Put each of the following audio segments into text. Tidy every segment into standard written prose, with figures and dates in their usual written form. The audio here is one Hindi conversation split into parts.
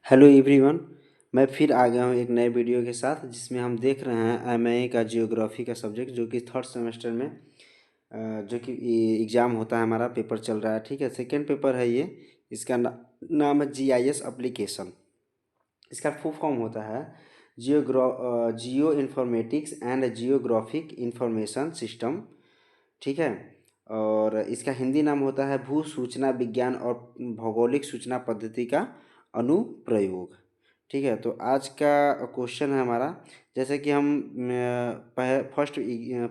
Hello everyone. मैं फिर आ गया हूँ एक नए वीडियो के साथ जिसमें हम देख रहे हैं एमए का जियोग्राफी का सब्जेक्ट जो कि थर्ड सेमेस्टर में जो कि एग्ज़ाम होता है, हमारा पेपर चल रहा है। ठीक है, सेकेंड पेपर है ये। इसका नाम है जीआईएस एप्लीकेशन। इसका फुल फॉर्म होता है geo informatics and geographic information system. ठीक है, और इसका हिंदी नाम होता है भू सूचना विज्ञान और भौगोलिक सूचना पद्धति का अनुप्रयोग। ठीक है, तो आज का क्वेश्चन है हमारा, जैसे कि हम फर्स्ट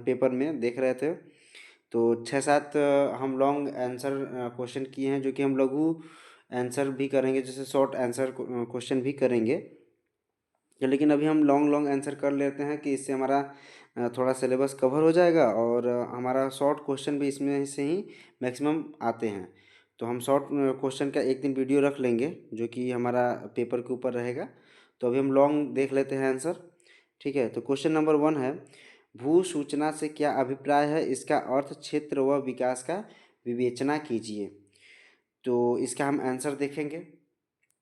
पेपर में देख रहे थे, तो 6-7 हम लॉन्ग आंसर क्वेश्चन किए हैं, जो कि हम लघु आंसर भी करेंगे, जैसे शॉर्ट आंसर क्वेश्चन भी करेंगे। लेकिन अभी हम लॉन्ग लॉन्ग आंसर कर लेते हैं कि इससे हमारा थोड़ा सिलेबस कवर हो जाएगा और हमारा शॉर्ट क्वेश्चन भी इसमें से ही मैक्सिमम आते हैं। तो हम शॉर्ट क्वेश्चन का एक दिन वीडियो रख लेंगे जो कि हमारा पेपर के ऊपर रहेगा। तो अभी हम लॉन्ग देख लेते हैं आंसर। ठीक है, तो क्वेश्चन नंबर 1 है, भू सूचना से क्या अभिप्राय है, इसका अर्थ क्षेत्र व विकास का विवेचना कीजिए। तो इसका हम आंसर देखेंगे।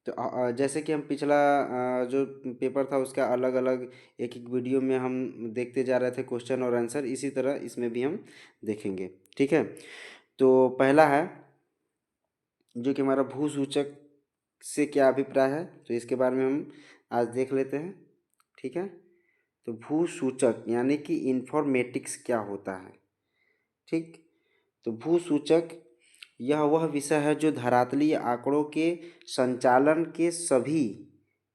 तो जैसे कि हम पिछला जो पेपर था उसका अलग अलग एक एक वीडियो में हम देखते जा रहे थे क्वेश्चन और आंसर, इसी तरह इसमें भी हम देखेंगे। ठीक है, तो पहला है जो कि हमारा भू सूचक से क्या अभिप्राय है, तो इसके बारे में हम आज देख लेते हैं। ठीक है, तो भू सूचक यानी कि इंफॉर्मेटिक्स क्या होता है। ठीक, तो भू सूचक यह वह विषय है जो धरातलीय आंकड़ों के संचालन के सभी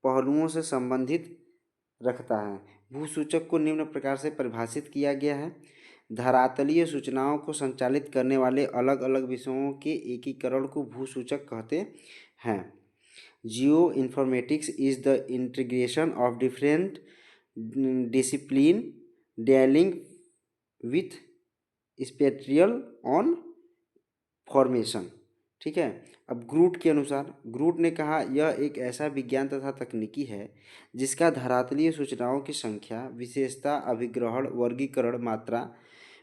पहलुओं से संबंधित रखता है। भूसूचक को निम्न प्रकार से परिभाषित किया गया है, धरातलीय सूचनाओं को संचालित करने वाले अलग अलग विषयों के एकीकरण को भूसूचक कहते हैं। Geoinformatics is the integration of different discipline dealing with spectral information. ठीक है, अब ग्रूट के अनुसार, ग्रूट ने कहा यह एक ऐसा विज्ञान तथा तकनीकी है जिसका धरातलीय सूचनाओं की संख्या, विशेषता, अभिग्रहण, वर्गीकरण, मात्रा,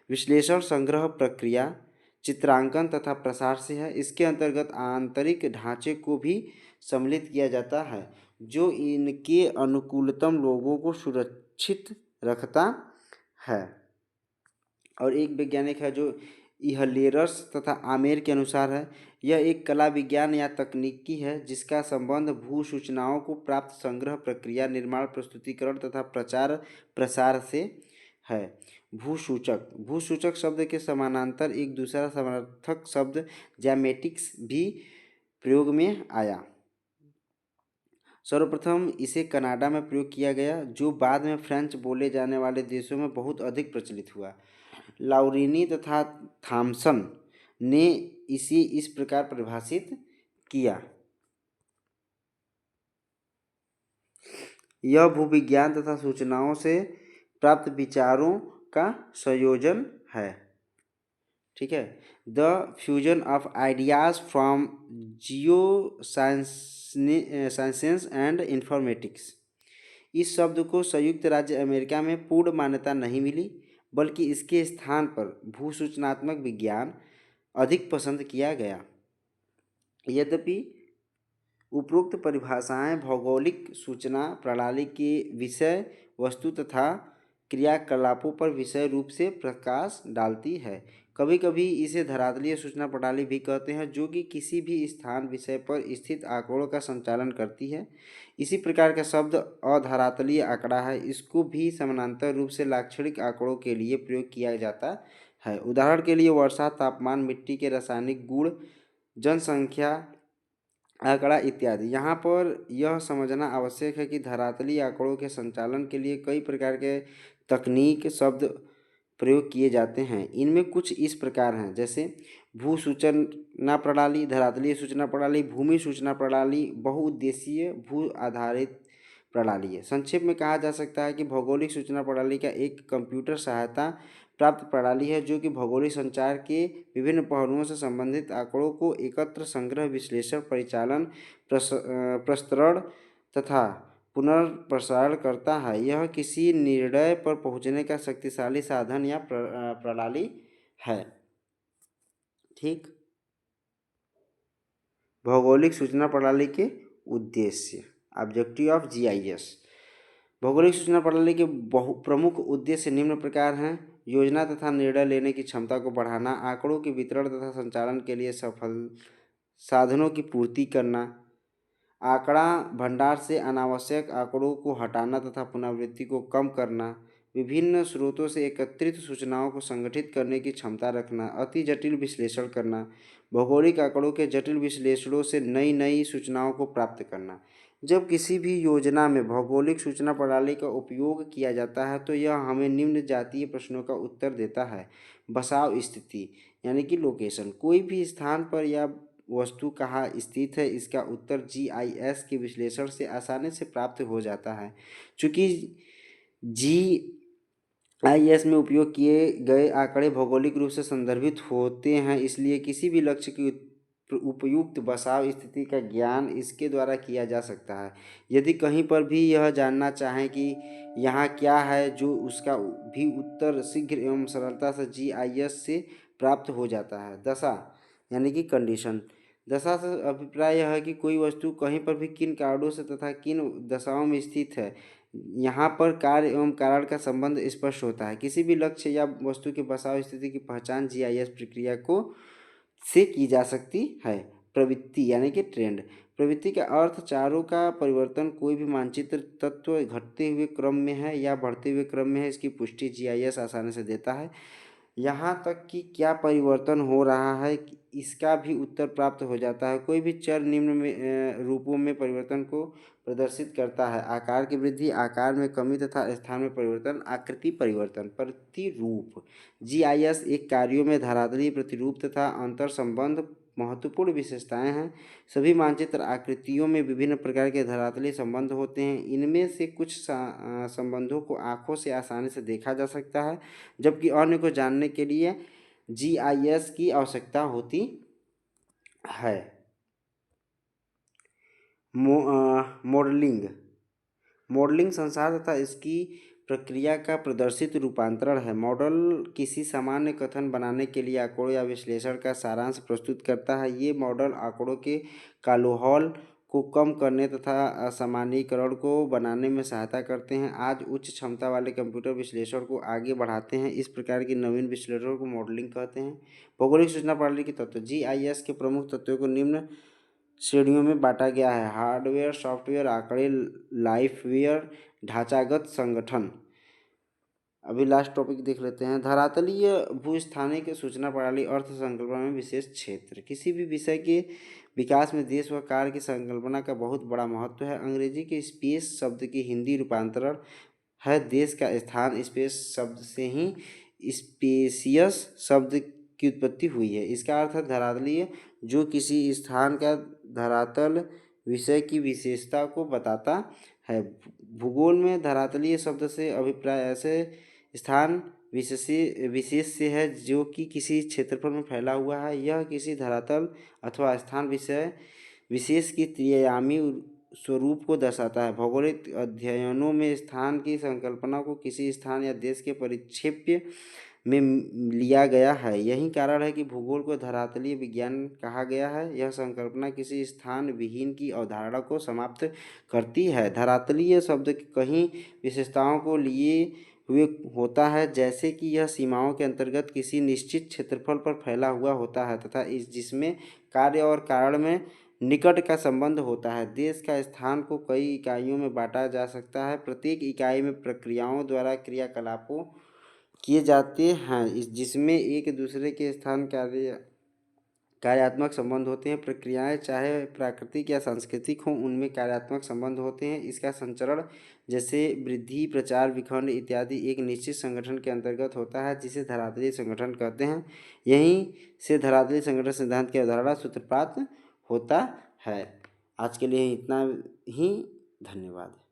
विश्लेषण, संग्रह, प्रक्रिया, चित्रांकन तथा प्रसार से है। इसके अंतर्गत आंतरिक ढांचे को भी सम्मिलित किया जाता है जो इनके अनुकूलतम लोगों को सुरक्षित रखता है। और एक वैज्ञानिक है जो इहलेरस तथा आमेर के अनुसार है, यह एक कला विज्ञान या तकनीकी है जिसका संबंध भू सूचनाओं को प्राप्त, संग्रह, प्रक्रिया, निर्माण, प्रस्तुतिकरण तथा प्रचार प्रसार से है। भूसूचक, भूसूचक शब्द के समानांतर एक दूसरा समर्थक शब्द ज्यामेटिक्स भी प्रयोग में आया। सर्वप्रथम इसे कनाडा में प्रयोग किया गया, जो बाद में फ्रेंच बोले जाने वाले देशों में बहुत अधिक प्रचलित हुआ। लाउरीनी तथा थॉमसन ने इसे इस प्रकार परिभाषित किया, यह भूविज्ञान तथा सूचनाओं से प्राप्त विचारों का संयोजन है। ठीक है, the fusion of ideas from Jio sciences and informatics. इस शब्द को संयुक्त राज्य अमेरिका में पूर्ण मान्यता नहीं मिली, बल्कि इसके स्थान पर भूसूचनात्मक विज्ञान अधिक पसंद किया गया। यद्यपि उपरोक्त परिभाषाएं भौगोलिक सूचना प्रणाली के विषय वस्तु तथा क्रियाकलापों पर विषय रूप से प्रकाश डालती है। कभी कभी इसे धरातलीय सूचना प्रणाली भी कहते हैं, जो कि किसी भी स्थान विषय पर स्थित आंकड़ों का संचालन करती है। इसी प्रकार का शब्द अधरातलीय आंकड़ा है, इसको भी समानांतर रूप से लाक्षणिक आंकड़ों के लिए प्रयोग किया जाता है। उदाहरण के लिए वर्षा, तापमान, मिट्टी के रासायनिक गुण, जनसंख्या आंकड़ा इत्यादि। यहाँ पर यह समझना आवश्यक है कि धरातलीय आंकड़ों के संचालन के लिए कई प्रकार के तकनीक शब्द प्रयोग किए जाते हैं। इनमें कुछ इस प्रकार हैं, जैसे भू सूचना प्रणाली, धरातलीय सूचना प्रणाली, भूमि सूचना प्रणाली, बहुउद्देशीय भू आधारित प्रणाली है। संक्षेप में कहा जा सकता है कि भौगोलिक सूचना प्रणाली का एक कंप्यूटर सहायता प्राप्त प्रणाली है जो कि भौगोलिक संचार के विभिन्न पहलुओं से संबंधित आंकड़ों को एकत्र, संग्रह, विश्लेषण, परिचालन, प्रस्तरण तथा पुनर्प्रसारण करता है। यह किसी निर्णय पर पहुंचने का शक्तिशाली साधन या प्रणाली है। ठीक, भौगोलिक सूचना प्रणाली के उद्देश्य। Objective of GIS. भौगोलिक सूचना प्रणाली के प्रमुख उद्देश्य निम्न प्रकार हैं। योजना तथा निर्णय लेने की क्षमता को बढ़ाना, आंकड़ों के वितरण तथा संचालन के लिए सफल साधनों की पूर्ति करना, आंकड़ा भंडार से अनावश्यक आंकड़ों को हटाना तथा पुनरावृत्ति को कम करना, विभिन्न स्रोतों से एकत्रित सूचनाओं को संगठित करने की क्षमता रखना, अति जटिल विश्लेषण करना, भौगोलिक आंकड़ों के जटिल विश्लेषणों से नई नई सूचनाओं को प्राप्त करना। जब किसी भी योजना में भौगोलिक सूचना प्रणाली का उपयोग किया जाता है तो यह हमें निम्न जातीय प्रश्नों का उत्तर देता है। बसाव स्थिति यानी कि लोकेशन, कोई भी स्थान पर या वस्तु कहाँ स्थित है, इसका उत्तर जीआईएस के विश्लेषण से आसानी से प्राप्त हो जाता है। चूँकि जीआईएस में उपयोग किए गए आंकड़े भौगोलिक रूप से संदर्भित होते हैं, इसलिए किसी भी लक्ष्य की उपयुक्त बसाव स्थिति का ज्ञान इसके द्वारा किया जा सकता है। यदि कहीं पर भी यह जानना चाहें कि यहाँ क्या है, जो उसका भी उत्तर शीघ्र एवं सरलता से जीआईएस से प्राप्त हो जाता है। दशा यानी कि कंडीशन, दशा से अभिप्राय यह है कि कोई वस्तु कहीं पर भी किन कारणों से तथा किन दशाओं में स्थित है। यहाँ पर कार्य एवं कारण का संबंध स्पष्ट होता है। किसी भी लक्ष्य या वस्तु के बसाव स्थिति की पहचान जीआईएस प्रक्रिया को से की जा सकती है। प्रवृत्ति यानी कि ट्रेंड, प्रवृत्ति का अर्थ चारों का परिवर्तन, कोई भी मानचित्र तत्व घटते हुए क्रम में है या बढ़ते हुए क्रम में है, इसकी पुष्टि जीआईएस आसानी से देता है। यहाँ तक कि क्या परिवर्तन हो रहा है इसका भी उत्तर प्राप्त हो जाता है। कोई भी चर निम्न में रूपों में परिवर्तन को प्रदर्शित करता है। आकार की वृद्धि, आकार में कमी तथा स्थान में परिवर्तन, आकृति परिवर्तन। प्रतिरूप, जीआईएस एक कार्यों में धरातलीय प्रतिरूप तथा अंतर संबंध महत्वपूर्ण विशेषताएं हैं। सभी मानचित्र आकृतियों में विभिन्न प्रकार के धरातलीय संबंध होते हैं। इनमें से कुछ संबंधों को आंखों से आसानी से देखा जा सकता है, जबकि अन्य को जानने के लिए जीआईएस की आवश्यकता होती है। मॉडलिंग, मॉडलिंग संसार तथा इसकी प्रक्रिया का प्रदर्शित रूपांतरण है। मॉडल किसी सामान्य कथन बनाने के लिए आंकड़ों या विश्लेषण का सारांश प्रस्तुत करता है। ये मॉडल आंकड़ों के कोलाहल को कम करने तथा सामान्यीकरण को बनाने में सहायता करते हैं। आज उच्च क्षमता वाले कंप्यूटर विश्लेषण को आगे बढ़ाते हैं। इस प्रकार के नवीन विश्लेषण को मॉडलिंग कहते हैं। भौगोलिक सूचना प्रणाली के तत्व, जीआईएस के प्रमुख तत्वों को निम्न श्रेणियों में बांटा गया है। हार्डवेयर, सॉफ्टवेयर, आंकड़े, लाइफवेयर, ढांचागत संगठन। अभी लास्ट टॉपिक देख लेते हैं। धरातलीय भूस्थानिक सूचना प्रणाली अर्थ संकल्पना में विशेष क्षेत्र, किसी भी विषय के विकास में देश व कार्य की संकल्पना का बहुत बड़ा महत्व है। अंग्रेजी के स्पेस शब्द की हिंदी रूपांतरण है देश का स्थान। स्पेस शब्द से ही स्पेसियस शब्द की उत्पत्ति हुई है। इसका अर्थ है धरातलीय, जो किसी स्थान का धरातल विषय की विशेषता को बताता है। भूगोल में धरातलीय शब्द से अभिप्राय ऐसे स्थान विशेष से है जो कि किसी क्षेत्रफल में फैला हुआ है। यह किसी धरातल अथवा स्थान विषय विशेष की त्रिआयामी स्वरूप को दर्शाता है। भौगोलिक अध्ययनों में स्थान की संकल्पना को किसी स्थान या देश के परिक्षेप्य में लिया गया है। यही कारण है कि भूगोल को धरातलीय विज्ञान कहा गया है। यह संकल्पना किसी स्थान विहीन की अवधारणा को समाप्त करती है। धरातलीय शब्द कहीं विशेषताओं को लिए हुए होता है, जैसे कि यह सीमाओं के अंतर्गत किसी निश्चित क्षेत्रफल पर फैला हुआ होता है तथा जिसमें कार्य और कारण में निकट का संबंध होता है। देश का स्थान को कई इकाइयों में बांटा जा सकता है। प्रत्येक इकाई में प्रक्रियाओं द्वारा क्रियाकलापों किए जाते हैं, जिसमें एक दूसरे के स्थान कार्यात्मक संबंध होते हैं। प्रक्रियाएं चाहे प्राकृतिक या सांस्कृतिक हों, उनमें कार्यात्मक संबंध होते हैं। इसका संचरण जैसे वृद्धि, प्रचार, विखंड इत्यादि एक निश्चित संगठन के अंतर्गत होता है, जिसे धरातलीय संगठन कहते हैं। यहीं से धरातलीय संगठन सिद्धांत की अवधारणा सूत्रपात होता है। आज के लिए इतना ही। धन्यवाद।